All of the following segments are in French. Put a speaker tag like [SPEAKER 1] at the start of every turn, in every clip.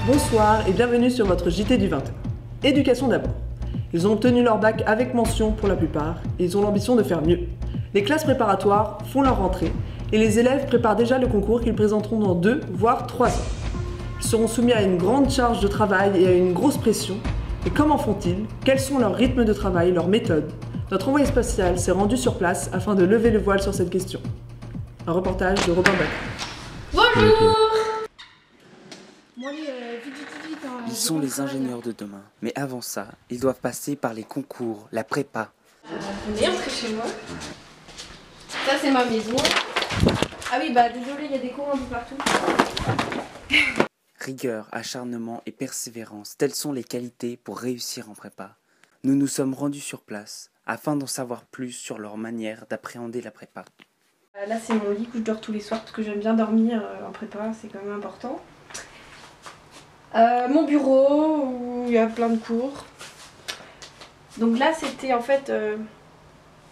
[SPEAKER 1] Bonsoir et bienvenue sur votre JT du 20h. Éducation d'abord. Ils ont obtenu leur bac avec mention pour la plupart et ils ont l'ambition de faire mieux. Les classes préparatoires font leur rentrée et les élèves préparent déjà le concours qu'ils présenteront dans 2 voire 3 ans. Ils seront soumis à une grande charge de travail et à une grosse pression. Et comment font-ils? Quels sont leurs rythmes de travail, leurs méthodes? Notre envoyé spatial s'est rendu sur place afin de lever le voile sur cette question. Un reportage de Robin Bacon.
[SPEAKER 2] Bonjour.
[SPEAKER 3] Ils sont les ingénieurs de demain, mais avant ça, ils doivent passer par les concours, la prépa.
[SPEAKER 2] Venez entrer chez moi. Ça c'est ma maison. Ah oui bah désolé, il y a des cours un peu partout.
[SPEAKER 3] Rigueur, acharnement et persévérance, telles sont les qualités pour réussir en prépa. Nous nous sommes rendus sur place, afin d'en savoir plus sur leur manière d'appréhender la prépa.
[SPEAKER 2] Là c'est mon lit où je dors tous les soirs parce que j'aime bien dormir en prépa, c'est quand même important. Mon bureau où il y a plein de cours. Donc là c'était en fait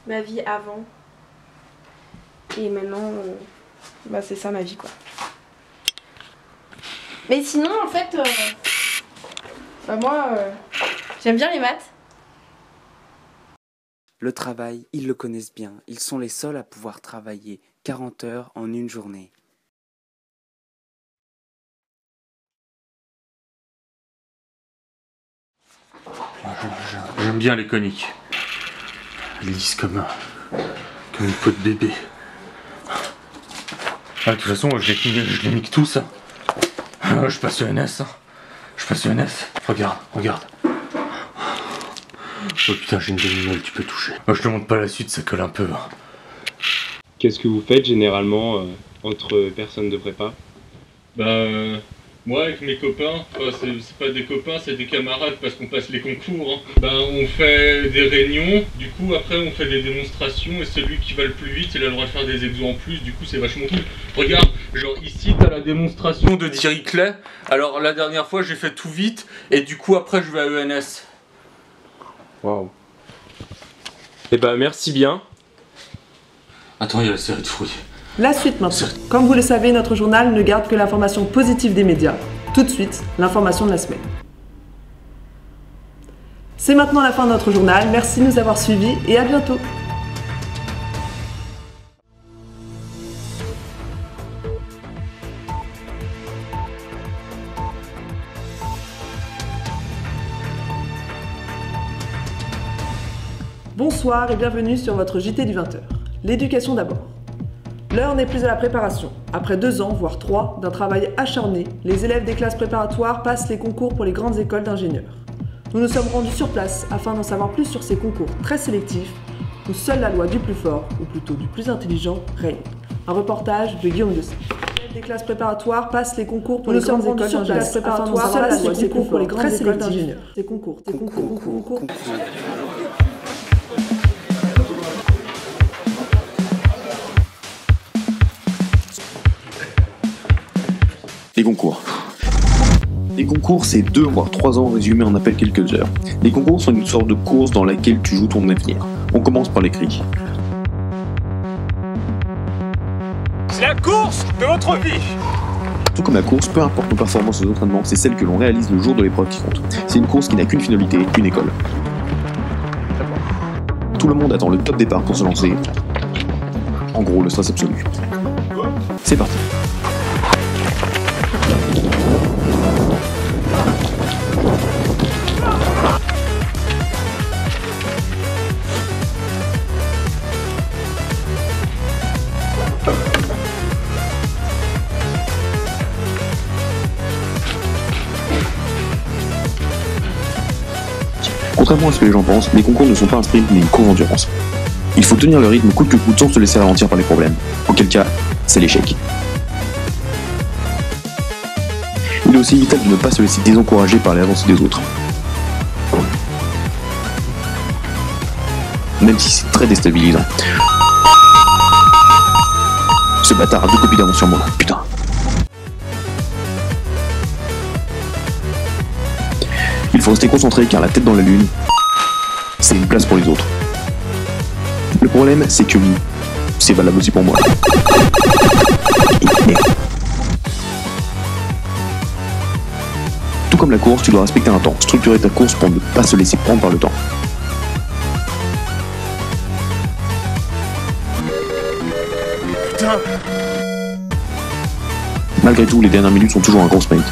[SPEAKER 2] ma vie avant. Et maintenant bah, c'est ça ma vie quoi. Mais sinon en fait bah, moi j'aime bien les maths.
[SPEAKER 3] Le travail, ils le connaissent bien. Ils sont les seuls à pouvoir travailler 40 heures en une journée.
[SPEAKER 4] J'aime bien les coniques. Elles lisent comme une peau de bébé. Ah, de toute façon, je les nique tous. Hein. Je passe ENS. Hein. Je passe ENS. Regarde. Oh putain, j'ai une demi-molle, tu peux toucher. Moi, je te montre pas la suite, ça colle un peu. Hein.
[SPEAKER 5] Qu'est-ce que vous faites généralement entre personnes de prépa?
[SPEAKER 4] Moi avec mes copains, c'est pas des copains, c'est des camarades parce qu'on passe les concours. Hein. On fait des réunions, du coup après on fait des démonstrations et celui qui va le plus vite il a le droit de faire des exos en plus, du coup c'est vachement cool. Regarde, genre ici t'as la démonstration de Dirichlet. Alors la dernière fois j'ai fait tout vite et du coup après je vais à ENS.
[SPEAKER 5] Waouh. Eh ben merci bien.
[SPEAKER 4] Attends, il y a la série de fruits.
[SPEAKER 1] La suite maintenant. Comme vous le savez, notre journal ne garde que l'information positive des médias. Tout de suite, l'information de la semaine. C'est maintenant la fin de notre journal. Merci de nous avoir suivis et à bientôt. Bonsoir et bienvenue sur votre JT du 20h. L'éducation d'abord. L'heure n'est plus à la préparation. Après 2 ans, voire 3, d'un travail acharné, les élèves des classes préparatoires passent les concours pour les grandes écoles d'ingénieurs. Nous nous sommes rendus sur place afin d'en savoir plus sur ces concours très sélectifs où seule la loi du plus fort, ou plutôt du plus intelligent, règne. Un reportage de Guillaume Dessay. Les élèves des classes préparatoires passent les concours pour les grandes écoles d'ingénieurs. Afin d'en savoir plus sur les concours pour les grandes écoles d'ingénieurs. Ces concours.
[SPEAKER 6] Les concours. Les concours, c'est 2 voire 3 ans résumés en à peine quelques heures. Les concours sont une sorte de course dans laquelle tu joues ton avenir. On commence par l'écrit.
[SPEAKER 7] C'est la course de votre vie!
[SPEAKER 6] Tout comme la course, peu importe nos performances aux entraînements, c'est celle que l'on réalise le jour de l'épreuve qui compte. C'est une course qui n'a qu'une finalité, une école. Tout le monde attend le top départ pour se lancer. En gros, le stress absolu. C'est parti. Contrairement à ce que les gens pensent, les concours ne sont pas un sprint mais une course d'endurance. Il faut tenir le rythme coûte que coûte sans se laisser ralentir par les problèmes. Auquel cas, c'est l'échec. Il est aussi vital de ne pas se laisser désencourager par les avancées des autres. Même si c'est très déstabilisant. Ce bâtard a 2 copies d'avance sur moi, putain. Il faut rester concentré car la tête dans la lune, c'est une place pour les autres. Le problème, c'est que oui, c'est valable aussi pour moi. comme la course, tu dois respecter un temps, structurer ta course pour ne pas se laisser prendre par le temps.
[SPEAKER 7] Putain.
[SPEAKER 6] Malgré tout, les dernières minutes sont toujours un gros sprint.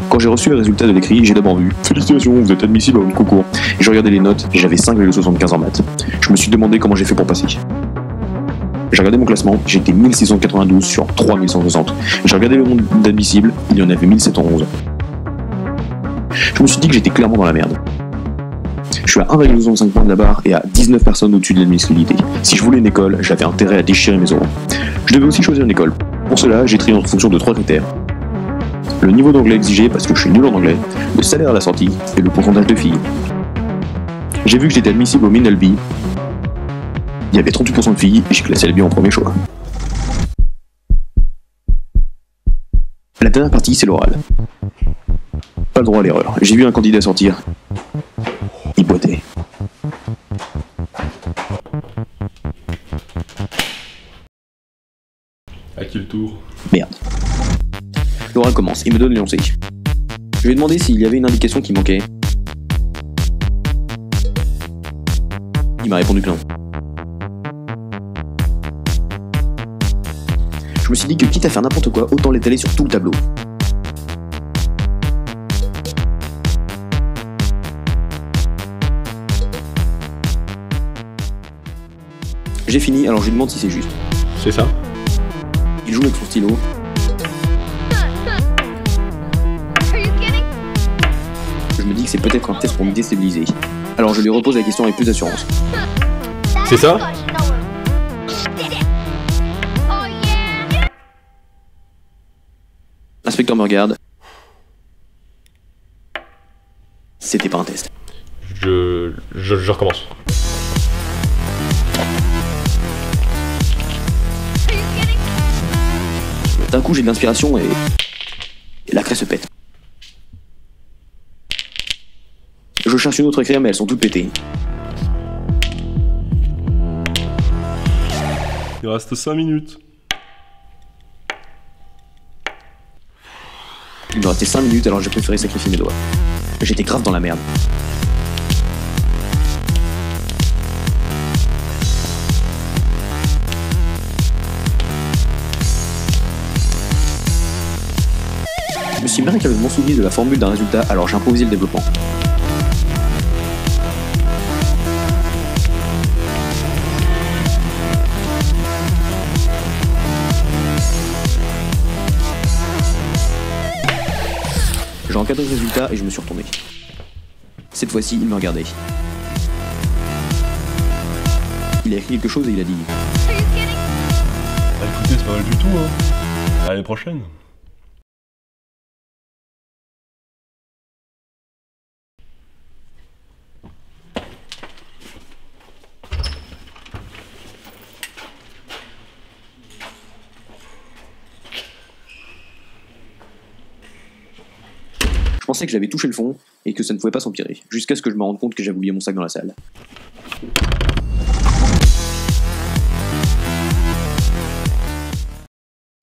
[SPEAKER 6] Quand j'ai reçu le résultat de l'écrit, j'ai d'abord vu « Félicitations, vous êtes admissible à votre concours ». J'ai regardé les notes et j'avais 5,75 en maths. Je me suis demandé comment j'ai fait pour passer. J'ai regardé mon classement, j'étais 1692 sur 3160. J'ai regardé le nombre d'admissibles, il y en avait 1711. Je me suis dit que j'étais clairement dans la merde. Je suis à 1,65 points de la barre et à 19 personnes au-dessus de l'admissibilité. Si je voulais une école, j'avais intérêt à déchirer mes euros. Je devais aussi choisir une école. Pour cela, j'ai trié en fonction de 3 critères. Le niveau d'anglais exigé parce que je suis nul en anglais, le salaire à la sortie et le pourcentage de filles. J'ai vu que j'étais admissible au Minelby. Il y avait 38% de filles et j'ai classé Albi en premier choix. La dernière partie, c'est l'oral. Pas le droit à l'erreur. J'ai vu un candidat sortir. Il boitait.
[SPEAKER 5] À qui le tour?
[SPEAKER 6] Merde. L'oral commence, il me donne l'énoncé. Je lui ai demandé s'il y avait une indication qui manquait. Il m'a répondu que non. Je me suis dit que quitte à faire n'importe quoi, autant l'étaler sur tout le tableau. J'ai fini, alors je lui demande si c'est juste.
[SPEAKER 5] C'est ça?
[SPEAKER 6] Il joue avec son stylo. Je me dis que c'est peut-être un test pour me déstabiliser. Alors je lui repose la question avec plus d'assurance.
[SPEAKER 5] C'est ça?
[SPEAKER 6] L'inspecteur me regarde. C'était pas un test.
[SPEAKER 5] Je recommence.
[SPEAKER 6] D'un coup j'ai de l'inspiration et la craie se pète. Je cherche une autre écrire mais elles sont toutes pétées.
[SPEAKER 8] Il reste 5 minutes.
[SPEAKER 6] Il me restait 5 minutes alors j'ai préféré sacrifier mes doigts. J'étais grave dans la merde. Je me suis miraculeusement souvenu de la formule d'un résultat alors j'ai improvisé le développement. J'ai encadré le résultat et je me suis retourné. Cette fois-ci, il me regardait. Il a écrit quelque chose et il a dit
[SPEAKER 8] Ah, écoutez, c'est pas mal du tout, hein. À l'année prochaine.
[SPEAKER 6] Je pensais que j'avais touché le fond et que ça ne pouvait pas s'empirer, jusqu'à ce que je me rende compte que j'avais oublié mon sac dans la salle.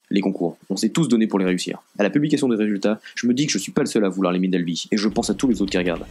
[SPEAKER 6] Les concours, on s'est tous donné pour les réussir. À la publication des résultats, je me dis que je suis pas le seul à vouloir les Minelby, et je pense à tous les autres qui regardent.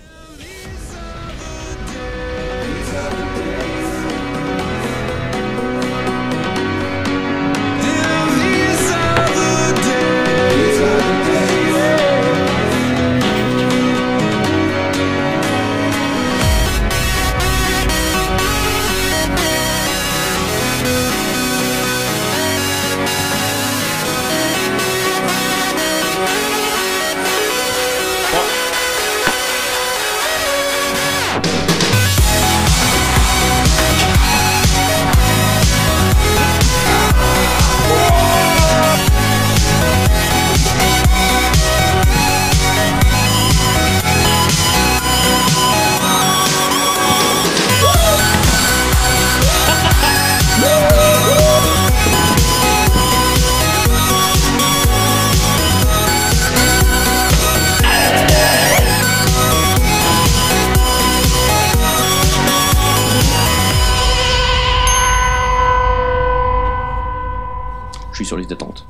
[SPEAKER 6] Je suis sur liste d'attente.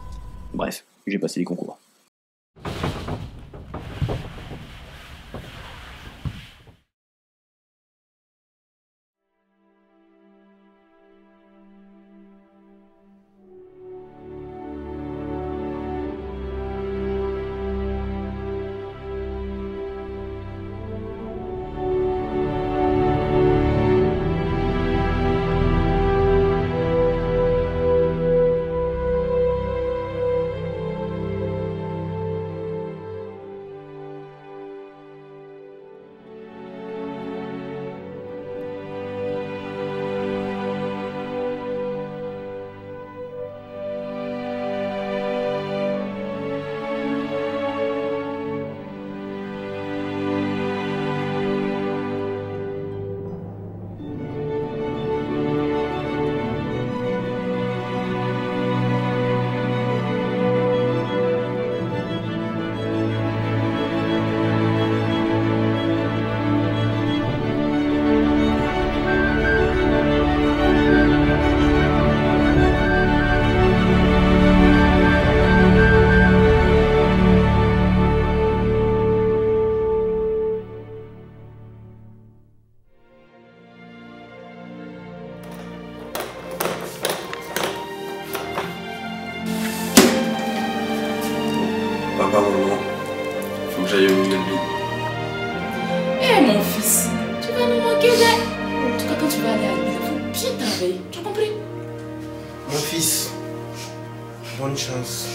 [SPEAKER 6] Bref, j'ai passé les concours.
[SPEAKER 9] Papa, maman, faut que j'aille au Gabi.
[SPEAKER 10] Eh mon fils, tu vas nous manquer là. En tout cas, quand tu vas aller à l'église, il faut bien travailler. Tu as compris?
[SPEAKER 9] Mon fils, bonne chance.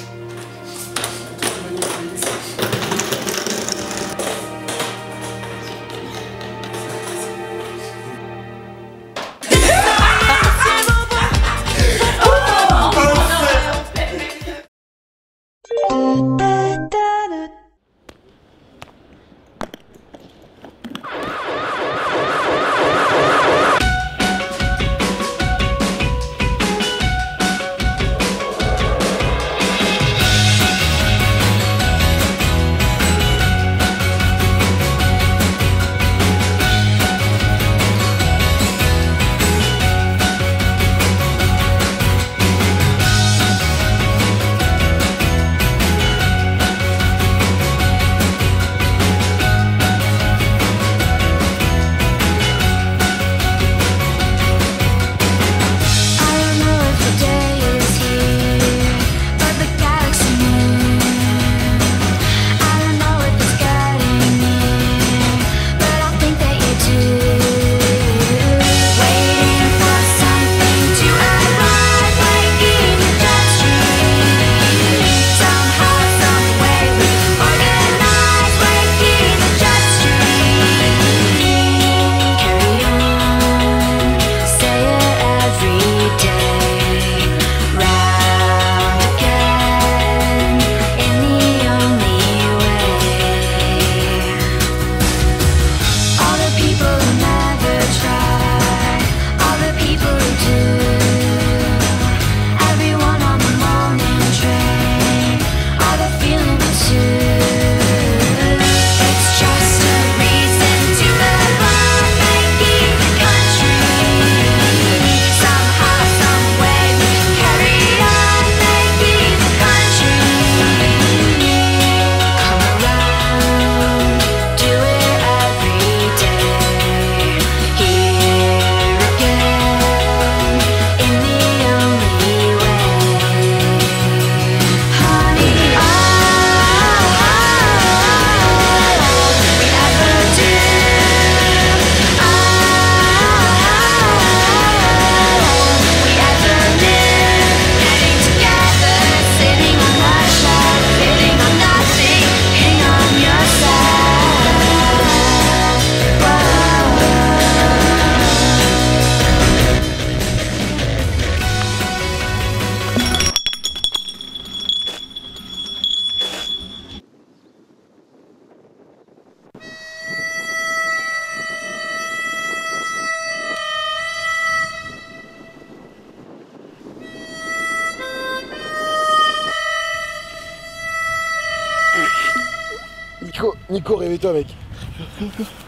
[SPEAKER 11] Nico, réveille-toi mec.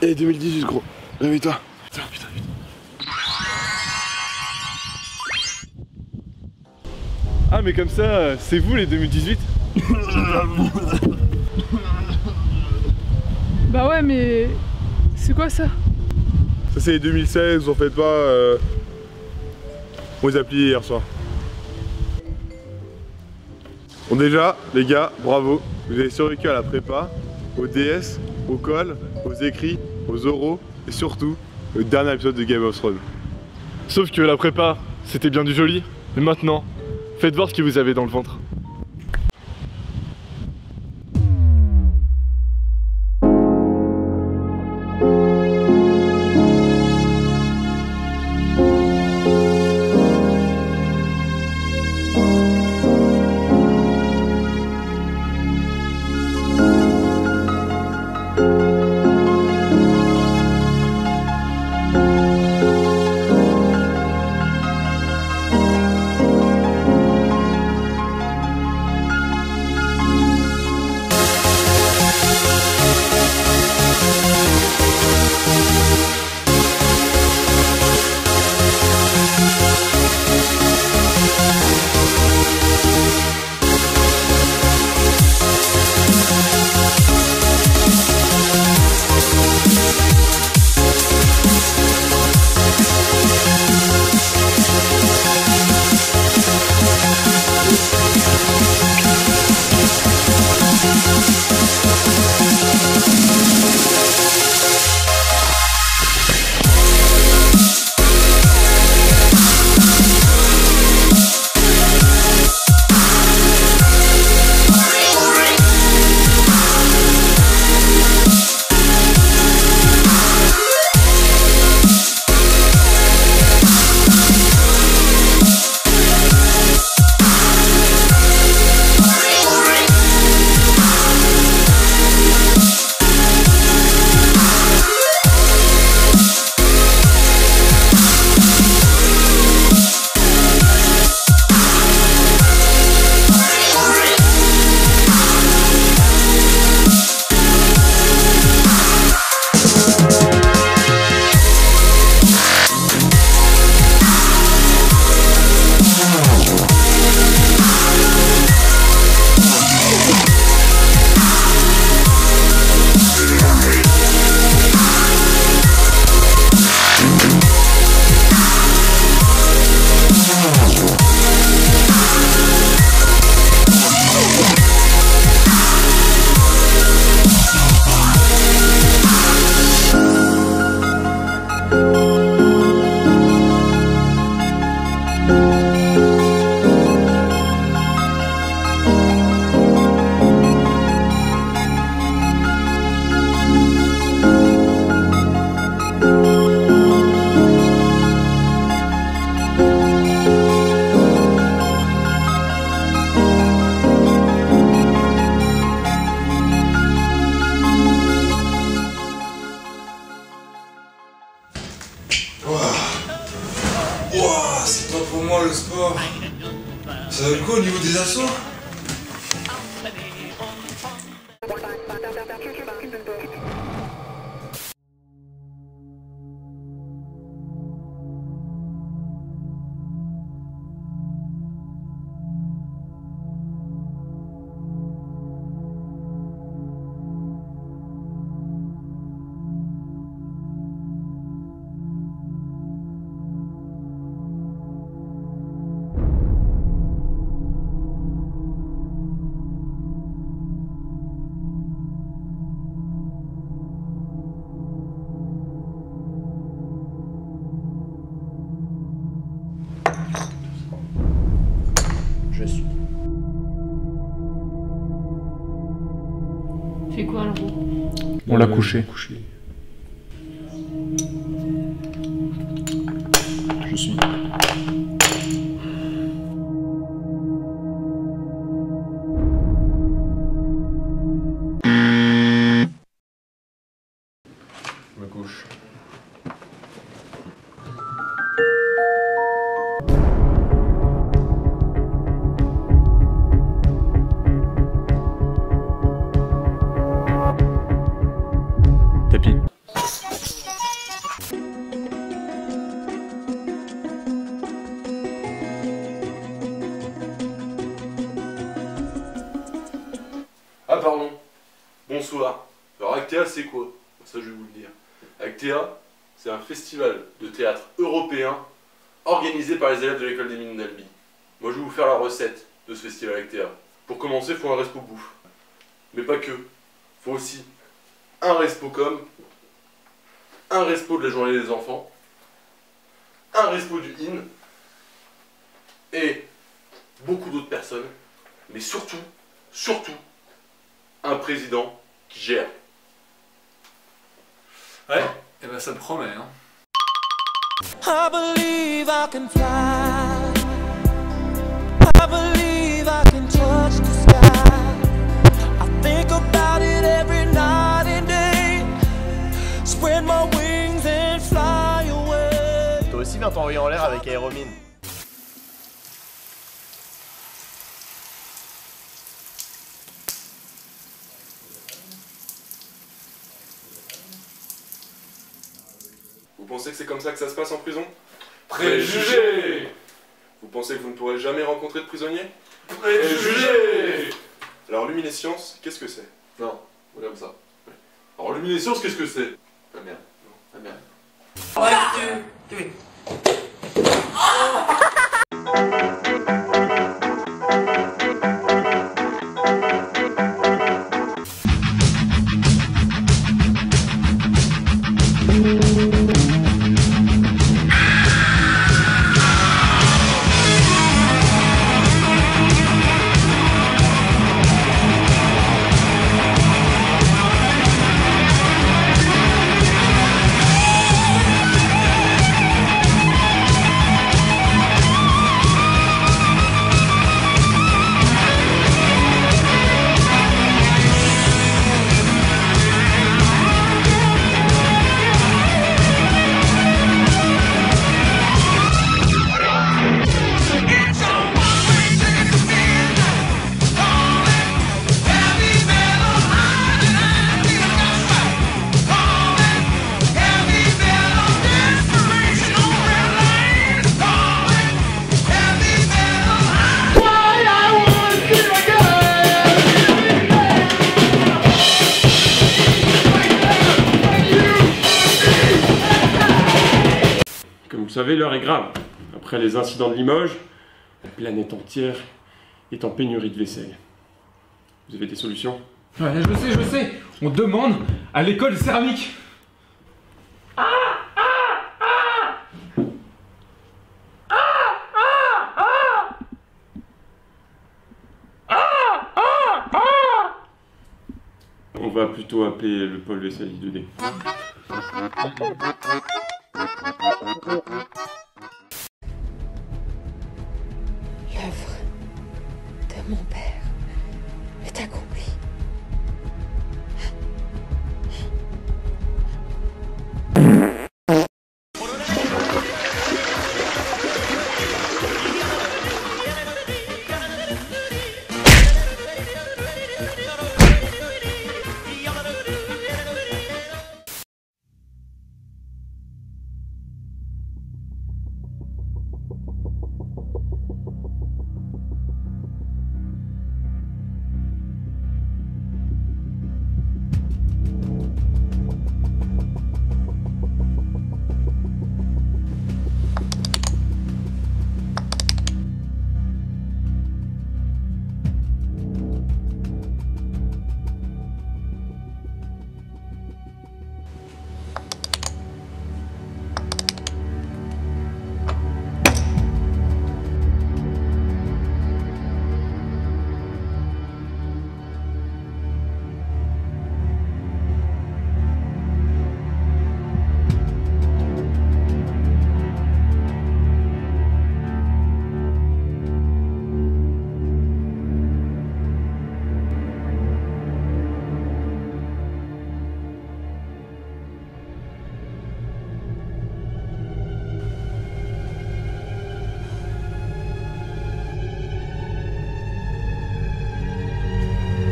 [SPEAKER 11] Et 2018 gros, réveille-toi. Putain.
[SPEAKER 8] Ah mais comme ça, c'est vous les 2018?
[SPEAKER 12] Bah ouais, mais c'est quoi ça?
[SPEAKER 8] Ça c'est les 2016, vous en faites pas. On les a pliés hier soir. Bon déjà, les gars, bravo. Vous avez survécu à la prépa, au DS, au col, aux écrits, aux oraux et surtout le dernier épisode de Game of Thrones. Sauf que la prépa, c'était bien du joli, mais maintenant, faites voir ce que vous avez dans le ventre.
[SPEAKER 9] C'est pas pour moi le sport. Ça va le coup au niveau des assauts?
[SPEAKER 10] Je suis.
[SPEAKER 12] Fais quoi, le gros?
[SPEAKER 13] On l'a couché. Je suis.
[SPEAKER 8] Je me couche.
[SPEAKER 13] Tapis.
[SPEAKER 8] pardon. Bonsoir. Alors Actea c'est quoi? Ça je vais vous le dire. Actea, c'est un festival de théâtre européen organisé par les élèves de l'école des mines d'Albi. Moi je vais vous faire la recette de ce festival Actea. Pour commencer, il faut un respo bouffe. Mais pas que. Faut aussi un respo com, un respo de la journée des enfants, un respo du IN, et beaucoup d'autres personnes, mais surtout, un président qui gère.
[SPEAKER 14] Ouais, et ben ça promet, hein.
[SPEAKER 15] I believe I can fly. I believe I can touch the sky. I think about it every night and day. Spread my wings and fly away.
[SPEAKER 16] Toi aussi viens t'envoyer en l'air avec Aéromine.
[SPEAKER 8] Vous pensez que c'est comme ça que ça se passe en prison?
[SPEAKER 14] Préjugés!
[SPEAKER 8] Vous pensez que vous ne pourrez jamais rencontrer de prisonniers?
[SPEAKER 14] Préjugés!
[SPEAKER 8] Alors luminescence, qu'est-ce que c'est?
[SPEAKER 14] Non, on comme ça. Alors luminescence, qu'est-ce que c'est? Ah merde. Ah merde.
[SPEAKER 17] Vous savez, l'heure est grave. Après les incidents de Limoges, la planète entière est en pénurie de vaisselle. Vous avez des solutions?
[SPEAKER 18] Ouais, je sais. On demande à l'école de céramique.
[SPEAKER 17] On va plutôt appeler le pôle vaisselle I2D.
[SPEAKER 19] L'œuvre de mon père est accomplie.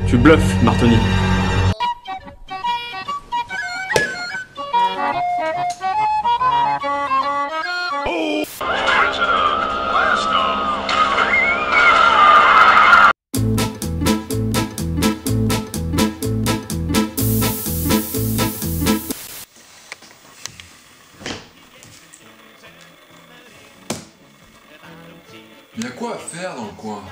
[SPEAKER 17] Tu bluffes, Martoni.
[SPEAKER 9] quoi à faire dans le coin?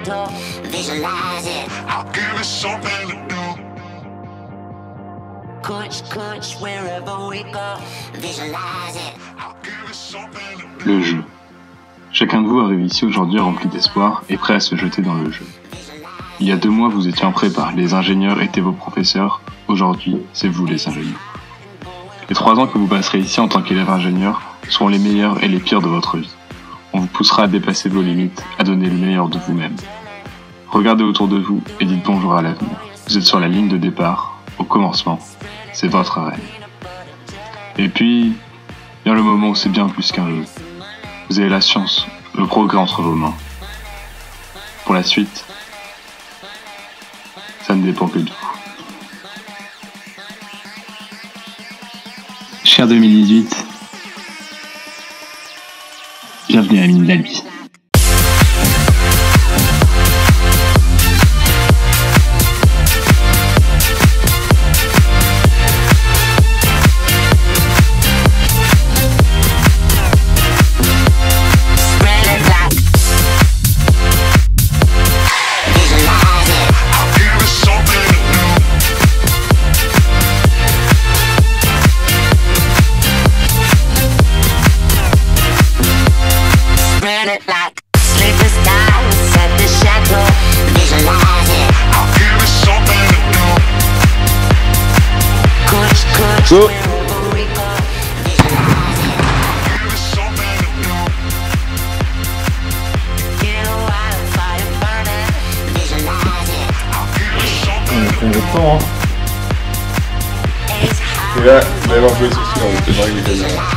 [SPEAKER 15] shadow, visualize it. I'll give it something to do. Kunch, wherever we go, visualize it. I'll give it something to do.
[SPEAKER 20] Le jeu. Chacun de vous arrive ici aujourd'hui rempli d'espoir et prêt à se jeter dans le jeu. Il y a 2 mois, vous étiez en prépa, les ingénieurs étaient vos professeurs, aujourd'hui, c'est vous les ingénieurs. Les 3 ans que vous passerez ici en tant qu'élève ingénieur seront les meilleurs et les pires de votre vie. On vous poussera à dépasser vos limites, à donner le meilleur de vous-même. Regardez autour de vous et dites bonjour à l'avenir. Vous êtes sur la ligne de départ, au commencement, c'est votre rêve. Et puis, vient le moment où c'est bien plus qu'un jeu. Vous avez la science, le progrès entre vos mains. Pour la suite, ça ne dépend que de vous. Cher 2018, bienvenue à Mine d'Albi.
[SPEAKER 8] Go.
[SPEAKER 21] On le temps, hein.
[SPEAKER 8] Et là, vous allez avoir joué sur celui-là, on va peut-être régler les caméras.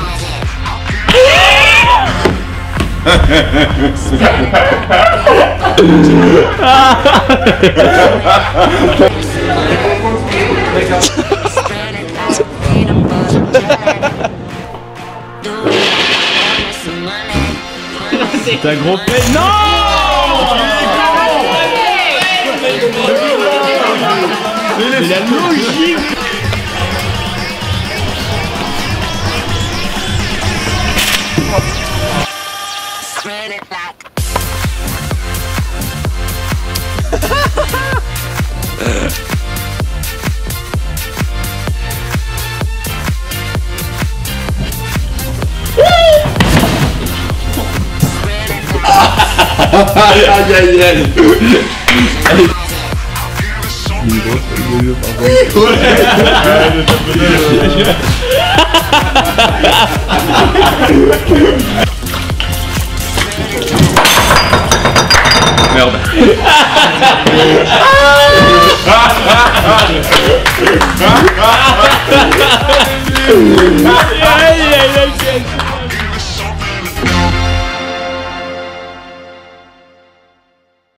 [SPEAKER 21] C'est un gros play. Non! C'est la logique.
[SPEAKER 8] Aïe aïe aïe. Merde.